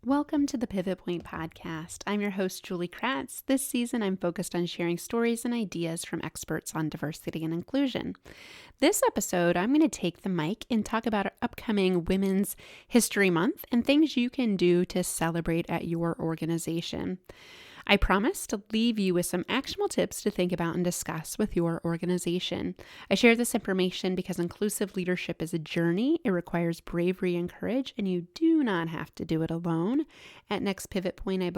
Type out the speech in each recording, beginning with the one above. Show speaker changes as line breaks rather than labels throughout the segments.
Welcome to the Pivot Point Podcast. I'm your host, Julie Kratz. This season, I'm focused on sharing stories and ideas from experts on diversity and inclusion. This episode, I'm going to take the mic and talk about our upcoming Women's History Month and things you can do to celebrate at your organization. I promise to leave you with some actionable tips to think about and discuss with your organization. I share this information because inclusive leadership is a journey. It requires bravery and courage, and you do not have to do it alone. At Next Pivot Point, I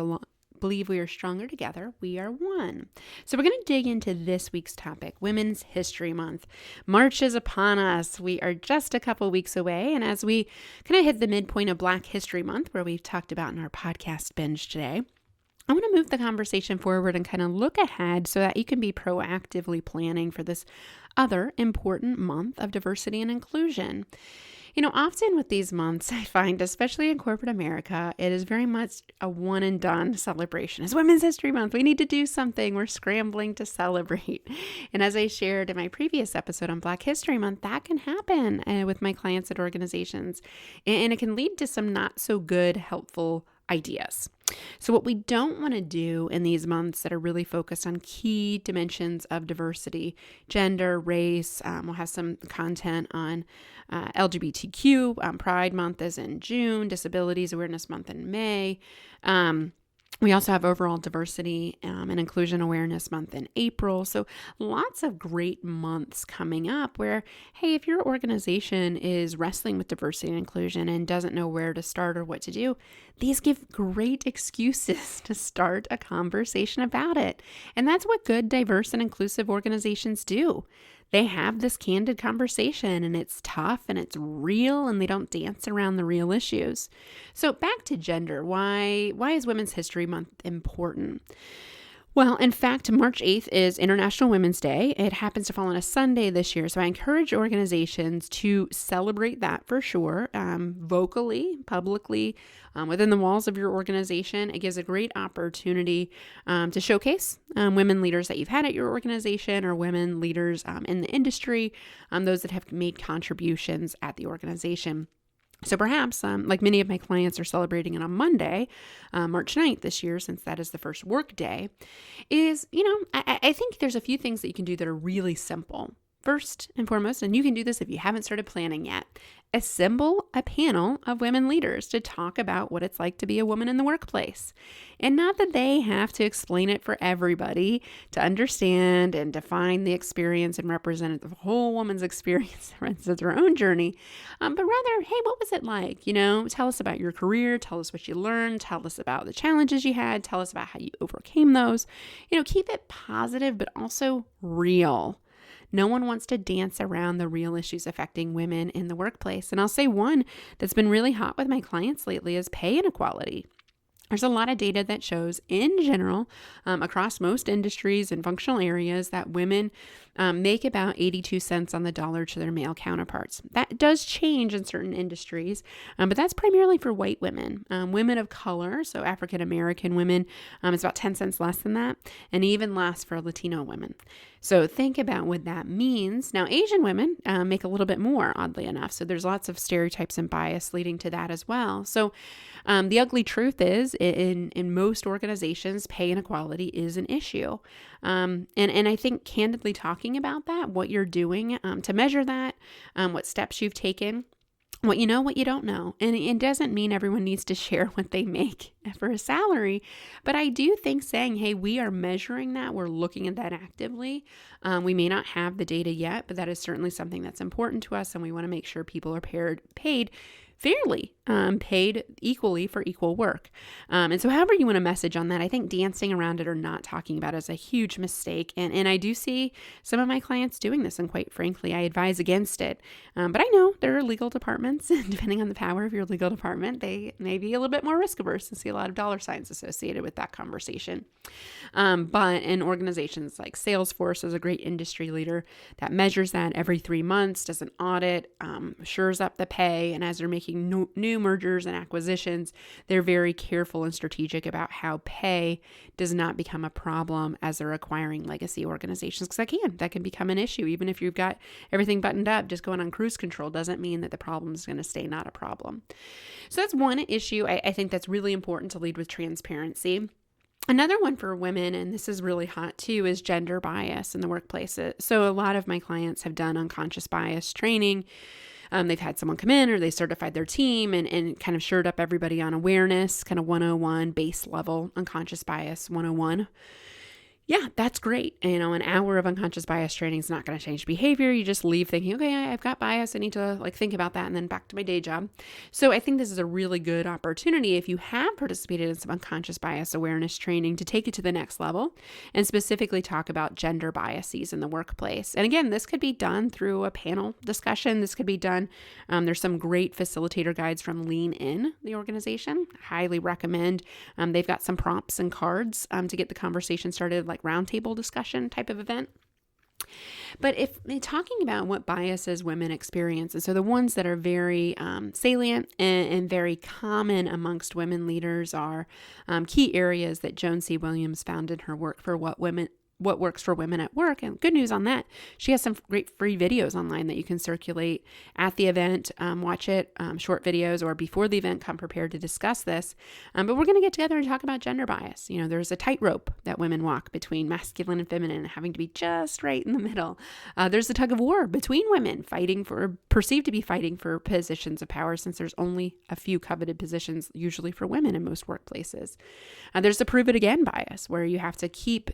believe we are stronger together. We are one. So we're going to dig into this week's topic, Women's History Month. March is upon us. We are just a couple weeks away. And as we kind of hit the midpoint of Black History Month, where we've talked about in our podcast binge today, I want to move the conversation forward and kind of look ahead so that you can be proactively planning for this other important month of diversity and inclusion. You know, often with these months, I find, especially in corporate America, it is very much a one and done celebration. It's Women's History Month. We need to do something. We're scrambling to celebrate. And as I shared in my previous episode on Black History Month, that can happen with my clients at organizations. And it can lead to some not so good, helpful ideas. So what we don't want to do in these months that are really focused on key dimensions of diversity, gender, race, we'll have some content on LGBTQ, Pride Month is in June, Disabilities Awareness Month in May. We also have overall diversity and inclusion awareness month in April. So lots of great months coming up where, hey, if your organization is wrestling with diversity and inclusion and doesn't know where to start or what to do, these give great excuses to start a conversation about it. And that's what good, diverse, and inclusive organizations do. They have this candid conversation, and it's tough and it's real, and they don't dance around the real issues. So back to gender. Why is Women's History Month important? Well, in fact, March 8th is International Women's Day. It happens to fall on a Sunday this year, so I encourage organizations to celebrate that for sure, vocally, publicly, within the walls of your organization. It gives a great opportunity to showcase women leaders that you've had at your organization or women leaders in the industry, those that have made contributions at the organization. So perhaps, like many of my clients are celebrating it on Monday, March 9th this year, since that is the first work day, I think there's a few things that you can do that are really simple. First and foremost, and you can do this if you haven't started planning yet, assemble a panel of women leaders to talk about what it's like to be a woman in the workplace. And not that they have to explain it for everybody to understand and define the experience and represent the whole woman's experience as their own journey, but rather, hey, what was it like? You know, tell us about your career, tell us what you learned, tell us about the challenges you had, tell us about how you overcame those. You know, keep it positive, but also real. No one wants to dance around the real issues affecting women in the workplace. And I'll say one that's been really hot with my clients lately is pay inequality. There's a lot of data that shows in general across most industries and functional areas that women make about 82 cents on the dollar to their male counterparts. That does change in certain industries, but that's primarily for white women. Women of color, so African American women, it's about 10 cents less than that, and even less for Latino women. So think about what that means. Now, Asian women make a little bit more, oddly enough. So there's lots of stereotypes and bias leading to that as well. So the ugly truth is, in most organizations, pay inequality is an issue. And I think candidly talking about that, what you're doing to measure that, what steps you've taken, what you know, what you don't know. And it doesn't mean everyone needs to share what they make for a salary. But I do think saying, hey, we are measuring that, we're looking at that actively. We may not have the data yet, but that is certainly something that's important to us. And we want to make sure people are paid fairly, paid equally for equal work. And so however you want to message on that, I think dancing around it or not talking about it is a huge mistake. And I do see some of my clients doing this, and quite frankly, I advise against it. But I know there are legal departments, depending on the power of your legal department, they may be a little bit more risk averse and see a lot of dollar signs associated with that conversation. But in organizations like Salesforce is a great industry leader that measures that every 3 months, does an audit, shores up the pay, and as they're making making new mergers and acquisitions, they're very careful and strategic about how pay does not become a problem as they're acquiring legacy organizations, because that can become an issue. Even if you've got everything buttoned up, just going on cruise control doesn't mean that the problem is going to stay not a problem. So that's one issue. I think that's really important to lead with transparency. Another one for women, and this is really hot too, is gender bias in the workplace. So a lot of my clients have done unconscious bias training. They've had someone come in or they certified their team and kind of shored up everybody on awareness, kind of 101 base level unconscious bias 101. Yeah, that's great. An hour of unconscious bias training is not going to change behavior. You just leave thinking, okay, I've got bias. I need to think about that and then back to my day job. So I think this is a really good opportunity if you have participated in some unconscious bias awareness training to take it to the next level and specifically talk about gender biases in the workplace. And again, this could be done through a panel discussion. This could be done. There's some great facilitator guides from Lean In, the organization. Highly recommend. They've got some prompts and cards to get the conversation started, like roundtable discussion type of event. But if talking about what biases women experience, and so the ones that are very salient and very common amongst women leaders are key areas that Joan C. Williams found in her work for what works for women at work. And good news on that, she has some great free videos online that you can circulate at the event, watch it, short videos, or before the event, come prepared to discuss this. But we're going to get together and talk about gender bias. There's a tightrope that women walk between masculine and feminine, having to be just right in the middle. There's a tug of war between women perceived to be fighting for positions of power, since there's only a few coveted positions usually for women in most workplaces. There's the prove it again bias, where you have to keep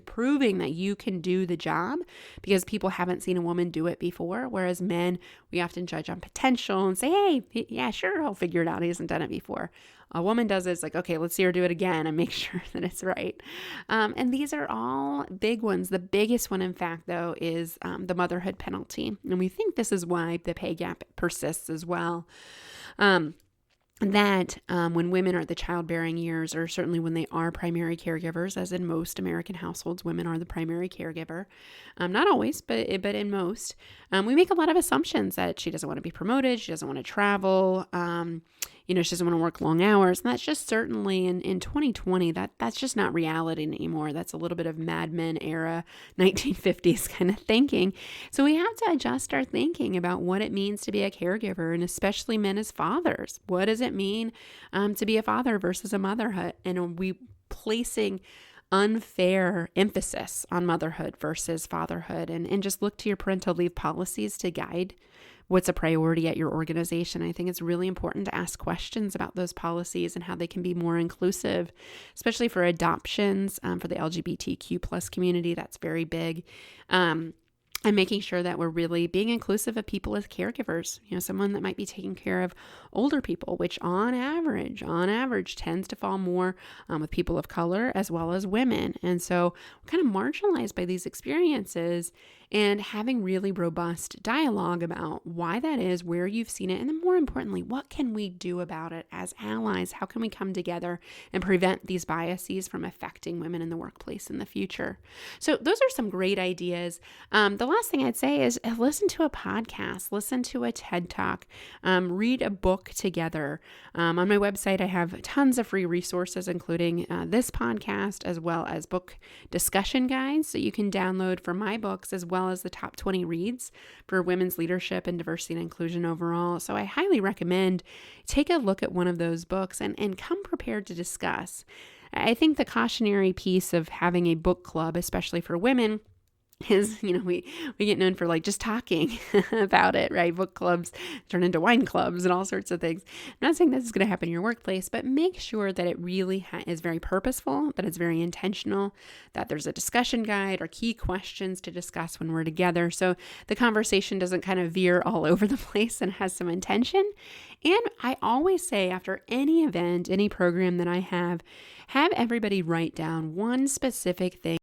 proving that you can do the job because people haven't seen a woman do it before. Whereas men, we often judge on potential and say, hey, yeah, sure, I'll figure it out. He hasn't done it before. A woman does it, it's like, okay, let's see her do it again and make sure that it's right. And these are all big ones. The biggest one, in fact, though, is the motherhood penalty. And we think this is why the pay gap persists as well. That when women are at the childbearing years, or certainly when they are primary caregivers, as in most American households, women are the primary caregiver. Not always, but in most. We make a lot of assumptions that she doesn't want to be promoted, she doesn't want to travel, she doesn't want to work long hours. And that's just certainly in 2020, that's just not reality anymore. That's a little bit of Mad Men era, 1950s kind of thinking. So we have to adjust our thinking about what it means to be a caregiver, and especially men as fathers. What does it mean to be a father versus a motherhood? And are we placing unfair emphasis on motherhood versus fatherhood? And just look to your parental leave policies to guide what's a priority at your organization. I think it's really important to ask questions about those policies and how they can be more inclusive, especially for adoptions, for the LGBTQ plus community. That's very big. And making sure that we're really being inclusive of people as caregivers. Someone that might be taking care of older people, which on average tends to fall more with people of color as well as women. And so we're kind of marginalized by these experiences, and having really robust dialogue about why that is, where you've seen it, and then more importantly, what can we do about it as allies? How can we come together and prevent these biases from affecting women in the workplace in the future? So those are some great ideas. The last thing I'd say is listen to a podcast, listen to a TED Talk, read a book together. On my website, I have tons of free resources, including this podcast, as well as book discussion guides that you can download for my books, as well as the top 20 reads for women's leadership and diversity and inclusion overall. So I highly recommend take a look at one of those books and come prepared to discuss. I think the cautionary piece of having a book club, especially for women, is, we get known for just talking about it, right? Book clubs turn into wine clubs and all sorts of things. I'm not saying this is going to happen in your workplace, but make sure that it really is very purposeful, that it's very intentional, that there's a discussion guide or key questions to discuss when we're together. So the conversation doesn't kind of veer all over the place and has some intention. And I always say after any event, any program that I have everybody write down one specific thing